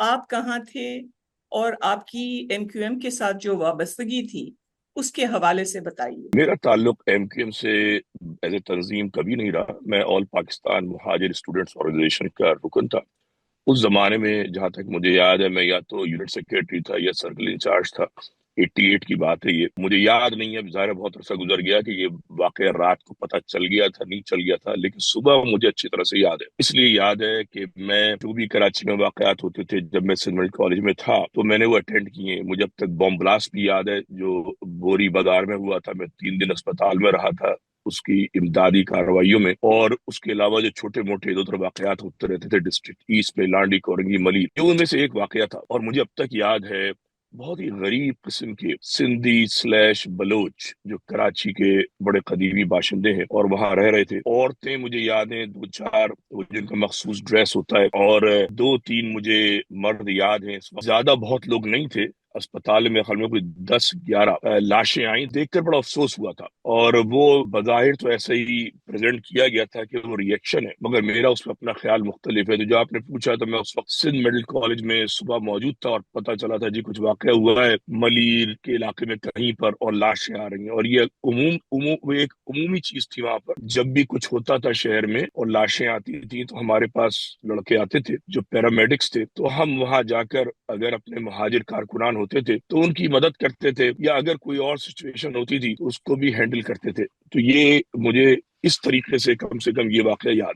آپ کہاں تھے اور آپ کی ایم کیو ایم کے ساتھ جو وابستگی تھی اس کے حوالے سے بتائیے۔ میرا تعلق ایم کیو ایم سے ایز اے تنظیم کبھی نہیں رہا۔ میں آل پاکستان مہاجر اسٹوڈنٹس آرگنائزیشن کا رکن تھا۔ اس زمانے میں جہاں تک مجھے یاد ہے میں یا تو یونٹ سیکریٹری تھا یا سرکل انچارج تھا۔ 88 کی بات ہے یہ، مجھے یاد نہیں ہے، ظاہر بہت عرصہ گزر گیا کہ یہ واقعہ رات کو پتہ چل گیا تھا نہیں چل گیا تھا، لیکن صبح مجھے اچھی طرح سے یاد ہے۔ اس لیے یاد ہے کہ میں جو بھی کراچی میں واقعات ہوتے تھے جب میں سینٹ میڈیکل کالج میں تھا تو میں نے وہ اٹینڈ کیے۔ مجھے اب تک بم بلاسٹ بھی یاد ہے جو بوری بازار میں ہوا تھا، میں 3 دن اسپتال میں رہا تھا اس کی امدادی کارروائیوں میں، اور اس کے علاوہ جو چھوٹے موٹے ادھر واقعات ہوتے رہتے تھے ڈسٹرکٹ ایسٹ میں، لانڈی، کورنگی، ملی، جو ان میں سے ایک واقعہ تھا اور مجھے اب تک یاد ہے۔ بہت ہی غریب قسم کے سندھی سلیش بلوچ جو کراچی کے بڑے قدیمی باشندے ہیں اور وہاں رہ رہے تھے۔ عورتیں مجھے یاد ہیں 2-4 جن کا مخصوص ڈریس ہوتا ہے، اور 2-3 مجھے مرد یاد ہیں۔ اس وقت زیادہ بہت لوگ نہیں تھے اسپتال میں، خل میں کوئی 10-11 لاشیں آئیں، دیکھ کر بڑا افسوس ہوا تھا، اور وہ بظاہر تو ایسے ہی پریزنٹ کیا گیا تھا کہ وہ ری ایکشن ہے، مگر میرا اس میں اپنا خیال مختلف ہے۔ تو جو آپ نے پوچھا تو میں اس وقت سندھ میڈیکل کالج میں صبح موجود تھا اور پتہ چلا تھا جی کچھ واقعہ ہوا ہے ملیر کے علاقے میں کہیں پر اور لاشیں آ رہی ہیں، اور یہ ایک عمومی چیز تھی وہاں پر۔ جب بھی کچھ ہوتا تھا شہر میں اور لاشیں آتی تھیں تو ہمارے پاس لڑکے آتے تھے جو پیرامیڈکس تھے، تو ہم وہاں جا کر اگر اپنے مہاجر کارکنان ہوتے تھے تو ان کی مدد کرتے تھے، یا اگر کوئی اور سچویشن ہوتی تھی تو اس کو بھی ہینڈل کرتے تھے۔ تو یہ مجھے اس طریقے سے کم یہ واقعہ یاد